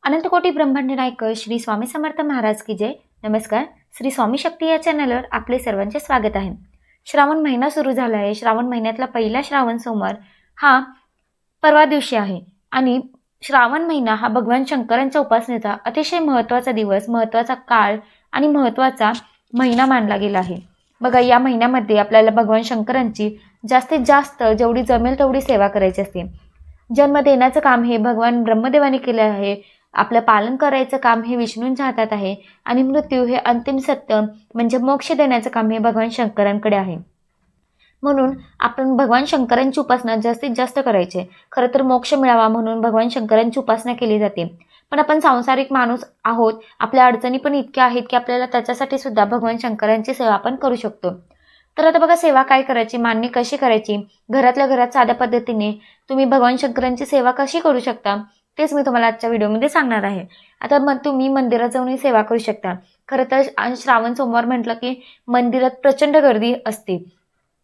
अनंतकोटी ब्रह्मांड नायक श्री स्वामी समर्थ महाराज की जय। नमस्कार, श्री स्वामी शक्ती या चॅनलवर आपले सर्वांचे स्वागत आहे। श्रावण महिना सुरू झाला आहे। श्रावण महिन्यातला पहिला श्रावण सोमवार हा परवा दिवशी आहे आणि श्रावण महिना हा भगवान शंकरांच्या उपासनेचा अतिशय महत्त्वाचा दिवस, महत्त्वाचा काळ आणि महत्त्वाचा महिना मानला गेला आहे। बघा, या महिन्यामध्ये आपल्याला भगवान शंकरांची जास्तीत जास्त जेवढी जमेल तेवढी सेवा करायची असते। जन्म देण्याचं काम हे भगवान ब्रह्मदेवाने केले आहे, आपलं पालन करायचं काम हे विष्णूंच्या हातात आहे आणि मृत्यू हे अंतिम सत्य म्हणजे मोक्ष देण्याचं काम हे भगवान शंकरांकडे आहे। म्हणून आपण भगवान शंकरांची उपासना जास्तीत जास्त करायचे। खरं तर मोक्ष मिळावा म्हणून भगवान शंकरांची उपासना केली जाते, पण आपण सांसारिक माणूस आहोत, आपल्या अडचणी पण इतक्या आहेत की आपल्याला त्याच्यासाठी सुद्धा भगवान शंकरांची सेवा आपण करू शकतो। तर आता बघा, सेवा काय करायची, मान्य कशी करायची, घरातल्या घरात साध्या पद्धतीने तुम्ही भगवान शंकरांची सेवा कशी करू शकता तेच मी तुम्हाला आजच्या व्हिडिओमध्ये सांगणार आहे। आता तुम्ही मंदिरात जाऊन सेवा करू शकता। खरं तर श्रावण सोमवार म्हटलं की मंदिरात प्रचंड गर्दी असते।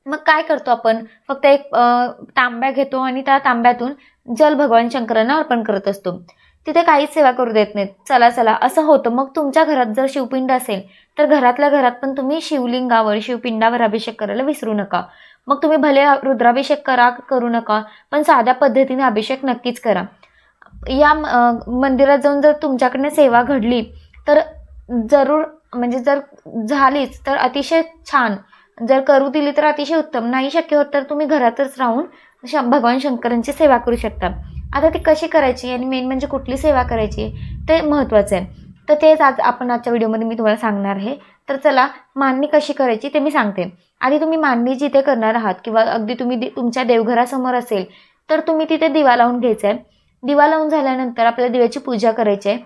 मग काय करतो आपण, फक्त एक तांब्या घेतो आणि त्या तांब्यातून जल भगवान शंकरांना अर्पण करत असतो। तिथे काहीच सेवा करू देत नाहीत, चला चला असं होतं। मग तुमच्या घरात जर शिवपिंड असेल तर घरातल्या घरात पण तुम्ही शिवलिंगावर शिवपिंडावर अभिषेक करायला विसरू नका। मग तुम्ही भले रुद्राभिषेक करू नका, पण साध्या पद्धतीने अभिषेक नक्कीच करा। या मंदिरात जाऊन जर तुमच्याकडनं सेवा घडली तर जरूर म्हणजे जर झालीच तर अतिशय छान, जर करू दिली तर अतिशय उत्तम, नाही शक्य होत तर तुम्ही घरातच राहून भगवान शंकरांची सेवा करू शकता। आता ती कशी करायची आणि मेन म्हणजे कुठली सेवा करायची ते महत्त्वाचं आहे। तर तेच आज आपण आजच्या व्हिडिओमध्ये मी तुम्हाला सांगणार आहे। तर चला, मांडणी कशी करायची ते मी सांगते। आधी तुम्ही मांडणी जिथे करणार आहात किंवा अगदी तुम्ही तुमच्या देवघरासमोर असेल तर तुम्ही तिथे दिवा लावून घ्यायचा आहे। दिवा लावून झाल्यानंतर आपल्याला दिव्याची पूजा करायची आहे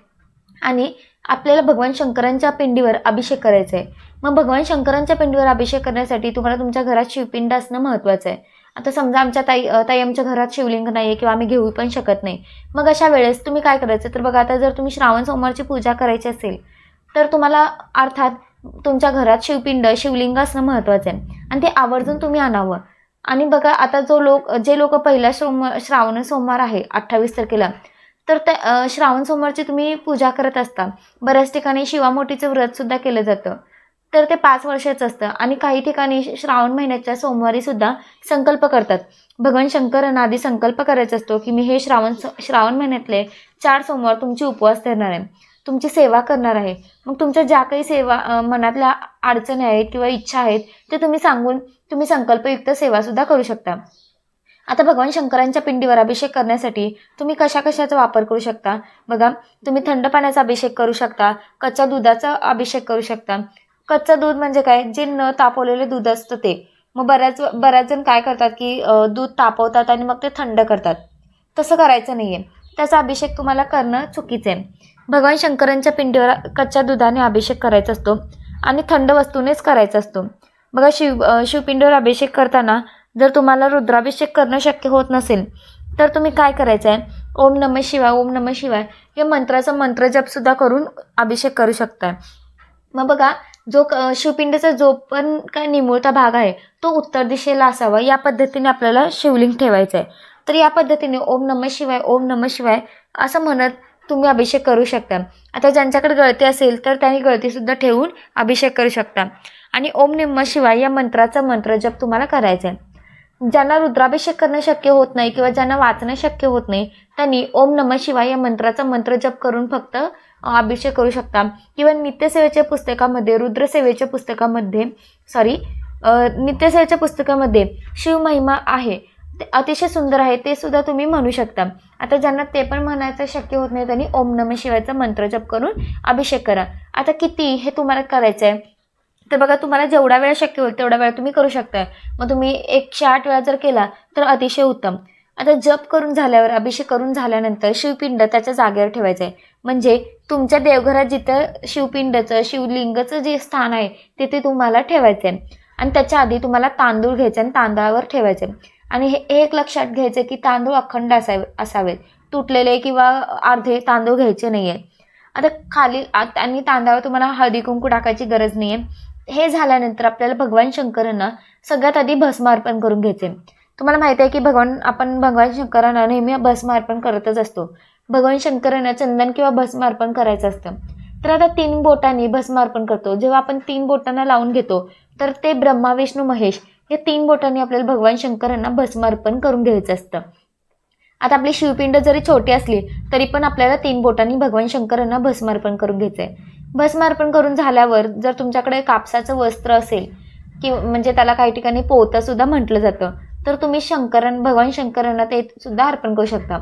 आणि आपल्याला भगवान शंकरांच्या पिंडीवर अभिषेक करायचा आहे। मग भगवान शंकरांच्या पिंडीवर अभिषेक करण्यासाठी तुम्हाला तुमच्या घरात शिवपिंड असणं महत्त्वाचं आहे। आता समजा आमच्या ताई आमच्या घरात शिवलिंग नाही आहे किंवा आम्ही घेऊ पण शकत नाही, मग अशा वेळेस तुम्ही काय करायचं, तर बघा, आता जर तुम्ही श्रावण सोमवारची पूजा करायची असेल तर तुम्हाला अर्थात तुमच्या घरात शिवलिंग असणं महत्त्वाचं आहे आणि ते आवर्जून तुम्ही आणावं। आणि बघा, आता जे लोक पहिला श्रावण सोमवार आहे 28 तारखेला, तर त्या श्रावण सोमवारची तुम्ही पूजा करत असता। बऱ्याच ठिकाणी शिवामोठीचं व्रत सुद्धा केलं जातं, तर ते 5 वर्षाचं असतं आणि काही ठिकाणी श्रावण महिन्याच्या सोमवारी सुद्धा संकल्प करतात। भगवान शंकरांना आधी संकल्प करायचा असतो की मी हे श्रावण महिन्यातले 4 सोमवार तुमची उपवास धरणार आहे, तुमची सेवा करणार आहे। मग तुमच्या ज्या काही सेवा मनातल्या अडचणी आहेत किंवा इच्छा आहेत ते तुम्ही सांगून तुम्ही संकल्पयुक्त सेवा सुद्धा करू शकता। आता भगवान शंकरांच्या पिंडीवर अभिषेक करण्यासाठी तुम्ही कशाचा वापर करू शकता, बघा, तुम्ही थंड पाण्याचा अभिषेक करू शकता, कच्च्या दुधाचा अभिषेक करू शकता। कच्चं दूध म्हणजे काय, जे न तापवलेले दूध असतं ते। मग बऱ्याच जण काय करतात की दूध तापवतात आणि मग ते थंड करतात, तसं करायचं नाहीये, त्याचा अभिषेक तुम्हाला करणं चुकीचं आहे। भगवान शंकरांच्या पिंडीवर कच्च्या दुधाने अभिषेक करायचा असतो आणि थंड वस्तूनेच करायचा असतो। बघा, शिवपिंडीवर अभिषेक करताना जर तुम्हाला रुद्राभिषेक करणं शक्य होत नसेल तर तुम्ही काय करायचं आहे, ओम नमः शिवाय, ओम नमः शिवाय या मंत्राचा मंत्रजप सुद्धा करून अभिषेक करू शकता। मग बघा, जो शिवपिंडीचा जो पण काय निमुळता भाग आहे तो उत्तर दिशेला असावा, या पद्धतीने आपल्याला शिवलिंग ठेवायचं आहे। तर या पद्धतीने ओम नमः शिवाय, ओम नमः शिवाय असं म्हणत तुम्ही अभिषेक करू शकता। आता ज्यांच्याकडे गळती असेल तर त्यांनी गळतीसुद्धा ठेवून अभिषेक करू शकता आणि ओम नमः शिवाय या मंत्राचा मंत्रजप तुम्हाला करायचा आहे। ज्यांना रुद्राभिषेक करणं शक्य होत नाही किंवा ज्यांना वाचणं शक्य होत नाही त्यांनी ओम नमः शिवाय या मंत्राचा मंत्रजप करून फक्त अभिषेक करू शकता। किंवा नित्यसेवेच्या पुस्तकामध्ये शिवमहिमा आहे, ते अतिशय सुंदर आहे, ते सुद्धा तुम्ही म्हणू शकता। आता ज्यांना ते पण म्हणायचं शक्य होत नाही त्यांनी ओम नमः शिवायचा मंत्रजप करून अभिषेक करा। आता किती हे तुम्हाला करायचं आहे, तर बघा, तुम्हाला जेवढा वेळ शक्य होईल तेवढा वेळ तुम्ही करू शकता। मग तुम्ही 108 वेळा जर केला तर अतिशय उत्तम। आता जप करून झाल्यावर, अभिषेक करून झाल्यानंतर शिवपिंड त्याच्या जागेवर ठेवायचं आहे। म्हणजे तुमच्या देवघरात जिथं शिवलिंगाचं जे स्थान आहे तिथे तुम्हाला ठेवायचं आहे आणि त्याच्या आधी तुम्हाला तांदूळ घ्यायचे आणि तांदळावर ठेवायचे। आणि हे एक लक्षात घ्यायचं की तांदूळ अखंड असावेत, तुटलेले किंवा अर्धे तांदूळ घ्यायचे नाही आहे। आता खाली आणि तांदळावर तुम्हाला हळदी कुंकू टाकायची गरज नाही आहे। हे झाल्यानंतर आपल्याला भगवान शंकरांना सगळ्यात आधी भस्म अर्पण करून घ्यायचे। तुम्हाला माहिती आहे की आपण भगवान शंकरांना नेहमी भस्म अर्पण करतच असतो, भगवान शंकरांना चंदन किंवा भस्म अर्पण करायचं असतं. तर आता 3 बोटांनी भस्म अर्पण करतो. जेव्हा आपण 3 बोटांना लावून घेतो तर ते ब्रह्मा विष्णू महेश या 3 बोटांनी आपल्याला भगवान शंकरांना भस्म अर्पण करून घ्यायचं असतं. आता आपली शिवपिंड जरी छोटी असली तरी पण आपल्याला 3 बोटांनी भगवान शंकरांना भस्म अर्पण करून घ्यायचंय. भस्म अर्पण करून झाल्यावर जर तुमच्याकडे कापसाचं वस्त्र असेल किंवा म्हणजे त्याला काही ठिकाणी पोतं सुद्धा म्हटलं जातं, तर तुम्ही भगवान शंकरांना ते सुद्धा अर्पण करू शकता.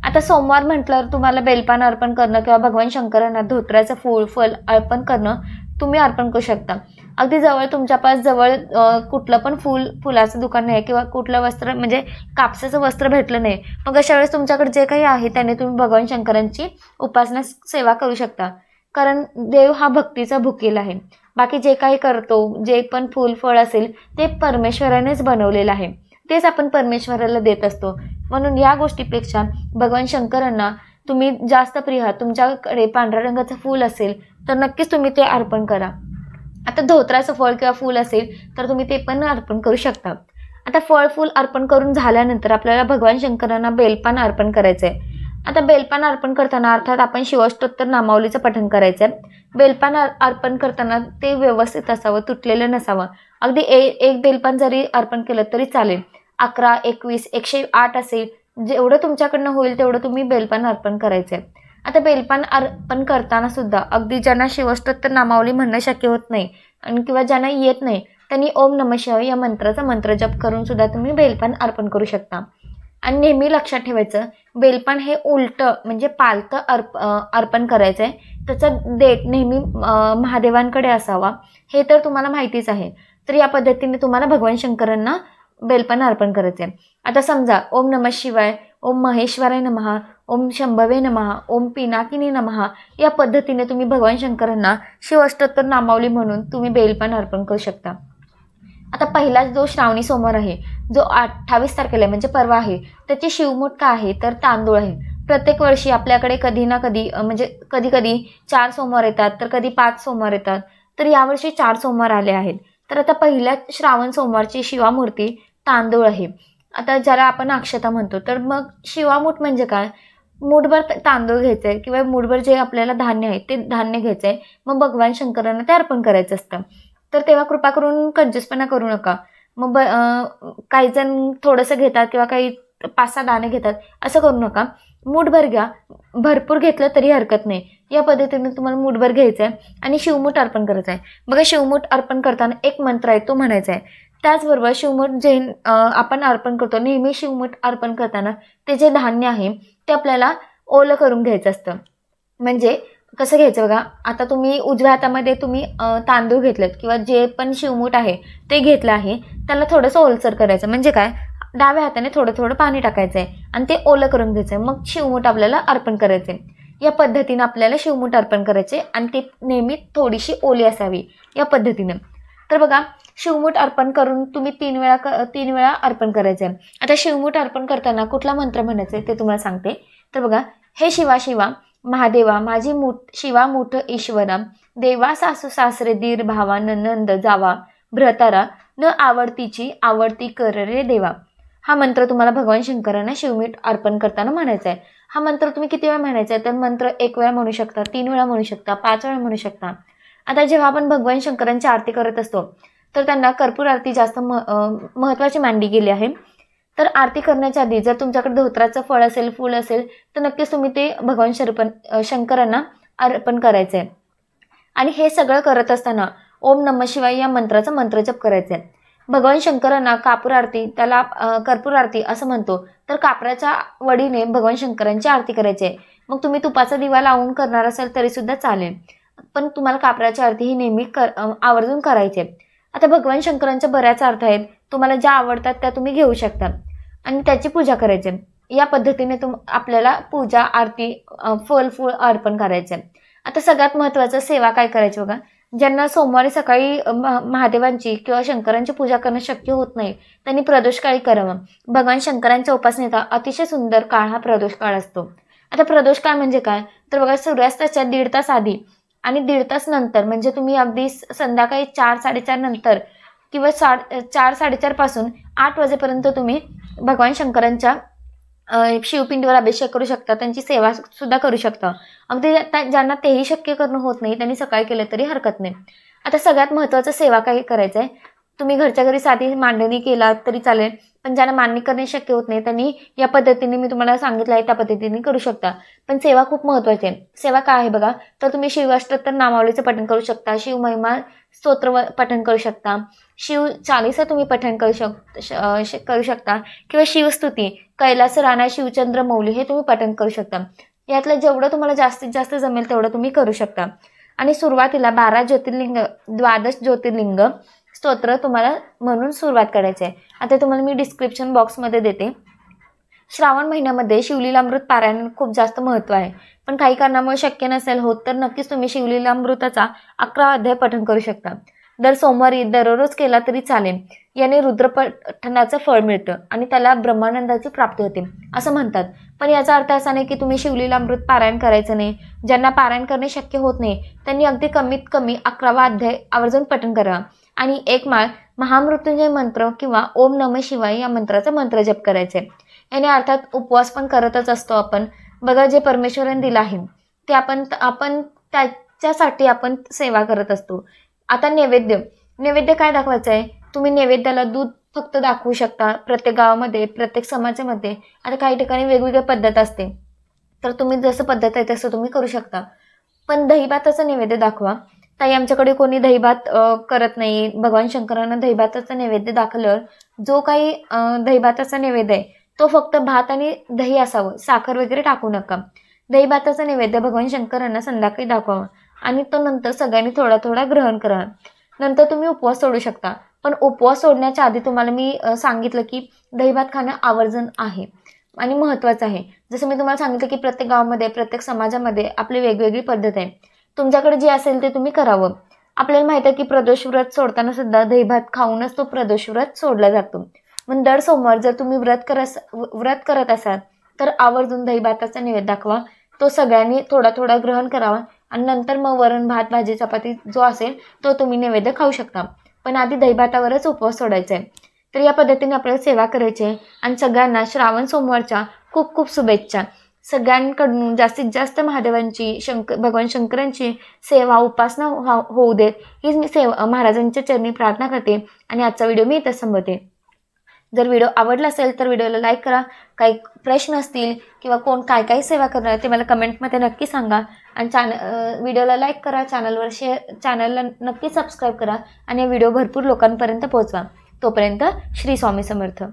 आता सोमवार म्हटल्यावर तुम्हाला बेलपान अर्पण करणं किंवा भगवान शंकरांना धोत्र्याचं फळ अर्पण करणं तुम्ही अर्पण करू शकता. अगदी जवळ कुठलं पण फुलाचं दुकान नाही किंवा कुठलं वस्त्र म्हणजे कापसाचं वस्त्र भेटलं नाही, मग अशा वेळेस तुमच्याकडे जे काही आहे त्याने तुम्ही भगवान शंकरांची उपासना सेवा करू शकता. कारण देव हा भक्तीचा भुकेला आहे. बाकी जे काही करतो, जे पण फळ असेल ते परमेश्वरानेच बनवलेलं आहे, तेच आपण परमेश्वराला देत असतो. म्हणून या गोष्टीपेक्षा भगवान शंकरांना तुम्ही जास्त प्रिय आहात, तुमच्याकडे पांढऱ्या रंगाचं फूल असेल तर नक्कीच तुम्ही ते अर्पण करा. आता धोत्राचं फळ किंवा फूल असेल तर तुम्ही ते पण अर्पण करू शकता. आता फूल अर्पण करून झाल्यानंतर आपल्याला भगवान शंकरांना बेलपान अर्पण करायचं आहे. आता बेलपान अर्पण करताना अर्थात आपण शिवाष्टोत्तर नामावलीचं पठण करायचं आहे. बेलपान अर्पण करताना ते व्यवस्थित असावं, तुटलेलं नसावं. अगदी एक बेलपान जरी अर्पण केलं तरी चालेल. 11, 21, 108 असेल, जेवढं तुमच्याकडनं होईल तेवढं तुम्ही बेलपान अर्पण करायचं आहे. आता बेलपान अर्पण करताना सुद्धा अगदी ज्यांना शिवाष्टोत्तर नामावली म्हणणं शक्य होत नाही आणि किंवा ज्यांना येत नाही त्यांनी ओम नमः शिवाय या मंत्राचा मंत्रजप करून सुद्धा तुम्ही बेलपान अर्पण करू शकता. आणि नेहमी लक्षात ठेवायचं, बेलपान हे उलटं म्हणजे पालतं अर्पण करायचं आहे. त्याचा देठ नेहमी महादेवांकडे असावा, हे तर तुम्हाला माहितीच आहे. तर या पद्धतीने तुम्हाला भगवान शंकरांना बेलपान अर्पण करायचं आहे. आता समजा ओम नमः शिवाय, ओम महेश्वराय नमः, ओम शंभवे नमः, ओम पिनाकिनी नमः या पद्धतीने तुम्ही भगवान शंकरांना शिवाष्टोत्तर नामावली म्हणून तुम्ही बेलपान अर्पण करू शकता. आता पहिला जो श्रावणी सोमवार आहे, जो 28 तारखेला आहे म्हणजे परवा आहे, त्याची शिवमूठ काय आहे तर तांदूळ आहे. प्रत्येक वर्षी आपल्याकडे कधी ना कधी म्हणजे कधी 4 सोमवार येतात तर कधी 5 सोमवार येतात. तर यावर्षी 4 सोमवार आले आहेत. तर आता पहिल्या श्रावण सोमवारची शिवामूर्ती तांदूळ आहे. आता ज्याला आपण अक्षता म्हणतो, तर मग शिवामूठ म्हणजे काय, मूठभर तांदूळ घ्यायचे किंवा मूठभर जे आपल्याला धान्य आहे ते धान्य घ्यायचंय, मग भगवान शंकरांना ते अर्पण करायचं असतं. तर तेव्हा कृपा करून कंजूसपणा करू नका. मग काही जण थोडंसं घेतात किंवा काही 5-6 दाणे घेतात, असं करू नका. मूठभर घ्या, भरपूर घेतलं तरी हरकत नाही. या पद्धतीने तुम्हाला मूठभर घ्यायचं आहे आणि शिवमूठ अर्पण करायचं आहे. बघा, शिवमूठ अर्पण करताना एक मंत्र आहे तो म्हणायचा आहे. त्याचबरोबर शिवमूठ जे आपण अर्पण करतो, नेहमी शिवमूठ अर्पण करताना ते जे धान्य आहे ते आपल्याला ओलं करून घ्यायचं असतं. म्हणजे कसं घ्यायचं बघा, आता तुम्ही उजव्या हातामध्ये तुम्ही तांदूळ घेतलेत किंवा जे पण शिवमूठ आहे ते घेतलं आहे, त्याला थोडंसं ओलसर करायचं. म्हणजे काय, डाव्या हाताने थोडं पाणी टाकायचं आहे आणि ते ओलं करून घ्यायचं आहे. मग शिवमूठ आपल्याला अर्पण करायचं आहे. या पद्धतीने आपल्याला शिवमूठ अर्पण करायचे आणि ती नेहमी थोडीशी ओली असावी, या पद्धतीने. तर बघा, शिवमूठ अर्पण करून तुम्ही 3 वेळा अर्पण करायचं आहे. आता शिवमूठ अर्पण करताना कुठला मंत्र म्हणायचा आहे ते तुम्हाला सांगते. तर बघा, हे शिवा शिवा महादेवा माझी शिवा मूठ ईश्वरा, देवा सासू सासरे दीर भावा नंद जावा, भ्रतारा न आवडतीची आवडती कर रे देवा. हा मंत्र तुम्हाला भगवान शंकरांना शिवमूठ अर्पण करताना म्हणायचा आहे. हा मंत्र तुम्ही किती वेळा म्हणायचा आहे तर मंत्र 1 वेळा म्हणू शकता, 3 वेळा म्हणू शकता, 5 वेळा म्हणू शकता. आता जेव्हा आपण भगवान शंकरांची आरती करत असतो तर त्यांना कर्पूर आरती जास्त महत्त्वाची मानली गेली आहे. तर आरती करण्याच्या आधी जर तुमच्याकडे धोत्राचं फळ असेल, फूल असेल, तर नक्कीच तुम्ही ते भगवान शंकरांना अर्पण करायचं आहे. आणि हे सगळं करत असताना ओम नमः शिवाय या मंत्राचा मंत्रजप करायचा आहे. भगवान शंकरांना कापूर आरती, त्याला कर्पूर आरती असं म्हणतो, तर कापराच्या वडीने भगवान शंकरांची आरती करायची आहे. मग तुम्ही तुपाचा दिवा लावून करणार असाल तरी सुद्धा चालेल, पण तुम्हाला कापराची आरती ही नेहमी आवर्जून करायची आहे. आता भगवान शंकरांच्या बऱ्याच अर्थ आहेत, तुम्हाला ज्या आवडतात त्या तुम्ही घेऊ शकता आणि त्याची पूजा करायची. या पद्धतीने आपल्याला पूजा, आरती, फूल अर्पण करायचे. आता सगळ्यात महत्त्वाचं, सेवा काय करायची बघा. ज्यांना सोमवारी सकाळी महादेवांची किंवा शंकरांची पूजा करणं शक्य होत नाही, त्यांनी प्रदोषकाळी करावं. भगवान शंकरांच्या उपासनेचा अतिशय सुंदर काळ हा प्रदोष काळ असतो. आता प्रदोष काळ म्हणजे काय तर बघा, सूर्यास्ताच्या 1.5 तास आधी आणि 1.5 तास नंतर, म्हणजे तुम्ही अगदी संध्याकाळी 4-4:30 नंतर किंवा 4-4:30 पासून 8 वाजेपर्यंत तुम्ही भगवान शंकरांच्या शिवपिंडीवर अभिषेक करू शकता, त्यांची सेवा सुद्धा करू शकता. अगदी ज्यांना तेही शक्य करणं होत नाही त्यांनी सकाळी केलं तरी हरकत नाही. आता सगळ्यात महत्त्वाचं सेवा काय करायचं आहे, तुम्ही घरच्या घरी साधी मांडणी केला तरी चालेल, पण ज्यांना मांडणी करणे शक्य होत नाही त्यांनी या पद्धतीने मी तुम्हाला सांगितलं आहे त्या पद्धतीने करू शकता. पण सेवा खूप महत्त्वाची आहे. सेवा काय आहे बघा, तर तुम्ही शिवाष्टोत्तर नामावलीचं पठण करू शकता, शिव महिमा स्तोत्र पठण करू शकता, शिव चालीसा तुम्ही पठण करू शकता किंवा शिवस्तुती, कैलास राणा शिवचंद्र मौली हे तुम्ही पठण करू शकता. यातलं जेवढं तुम्हाला जास्तीत जास्त जमेल तेवढं तुम्ही करू शकता. आणि सुरुवातीला 12 ज्योतिर्लिंग स्तोत्र तुम्हाला म्हणून सुरुवात करायची आहे. आता तुम्हाला मी डिस्क्रिप्शन बॉक्समध्ये देते. श्रावण महिन्यामध्ये शिवलीलामृत पारायण खूप जास्त महत्त्व आहे, पण काही कारणामुळे शक्य नसेल होत तर नक्कीच तुम्ही शिवलीलामृताचा 11 अध्याय पठण करू शकता. दर सोमवारी दररोज केला तरी चालेल. याने रुद्रपठणाचं फळ मिळतं आणि त्याला ब्रह्मानंदाची प्राप्ती होते असं म्हणतात. पण याचा अर्थ असा नाही की तुम्ही शिवलीलामृत पारायण करायचं नाही. ज्यांना पारायण करणे शक्य होत नाही त्यांनी अगदी कमीत कमी 11वा अध्याय आवर्जून पठण करावा आणि एक माळ महामृत्युंजय मंत्र किंवा ओम नमः शिवाय या मंत्राचा मंत्र जप करायचे. याने अर्थात उपवास पण करतच असतो आपण. बघा, जे परमेश्वराने दिलं आहे ते आपण त्याच्यासाठी आपण सेवा करत असतो. आता नैवेद्य काय दाखवायचं आहे, तुम्ही नैवेद्याला दूध फक्त दाखवू शकता. प्रत्येक गावामध्ये प्रत्येक समाजामध्ये आता काही ठिकाणी वेगवेगळी पद्धत असते, तर तुम्ही जसं पद्धत आहे तसं तुम्ही करू शकता. पण दहीभाताचा नैवेद्य दाखवा. ताई आमच्याकडे कोणी दहीभात करत नाही. भगवान शंकरांना दहीभाताचा नैवेद्य दाखवल्यावर जो काही दहीभाताचा नैवेद्य आहे तो फक्त भात आणि दही असावं, साखर वगैरे टाकू नका. दहीभाताचा नैवेद्य भगवान शंकरांना संध्याकाळी दाखवावा आणि तो नंतर सगळ्यांनी थोडा थोडा ग्रहण करा. नंतर तुम्ही उपवास सोडू शकता. पण उपवास सोडण्याच्या आधी तुम्हाला मी सांगितलं की दहीभात खाणं आवर्जून आहे आणि महत्त्वाचं आहे. जसं मी तुम्हाला सांगितलं की प्रत्येक गावामध्ये प्रत्येक समाजामध्ये आपली वेगवेगळी पद्धत आहे. तुमच्याकडे जे असेल ते तुम्ही करावं. आपल्याला माहिती आहे की प्रदोष व्रत सोडताना सुद्धा दहीभात खाऊनच तो प्रदोष व्रत सोडला जातो. मग दर सोमवार जर तुम्ही व्रत करत असाल तर आवर्जून दहीभाताचा नैवेद्य दाखवा. तो सगळ्यांनी थोडा थोडा ग्रहण करावा आणि नंतर मग वरण भात भाजी चपाती जो असेल तो तुम्ही नैवेद्य खाऊ शकता. पण आधी दहीभातावरच उपवास सोडायचा आहे. तर या पद्धतीने आपल्याला सेवा करायची आहे आणि सगळ्यांना श्रावण सोमवारच्या खूप खूप शुभेच्छा. सगळ्यांकडून जास्तीत जास्त महादेवांची भगवान शंकरांची सेवा उपासना होऊ देत हीच मी महाराजांच्या चरणी प्रार्थना करते आणि आजचा व्हिडिओ मी इथंच संपवते. जर व्हिडिओ आवडला असेल तर व्हिडिओला लाईक करा. काही प्रश्न असतील किंवा कोण काय सेवा करणार ते मला कमेंटमध्ये नक्की सांगा आणि व्हिडिओला लाईक करा, चॅनलला नक्की सबस्क्राईब करा आणि व्हिडिओ भरपूर लोकांपर्यंत पोहोचवा. तोपर्यंत श्री स्वामी समर्थ.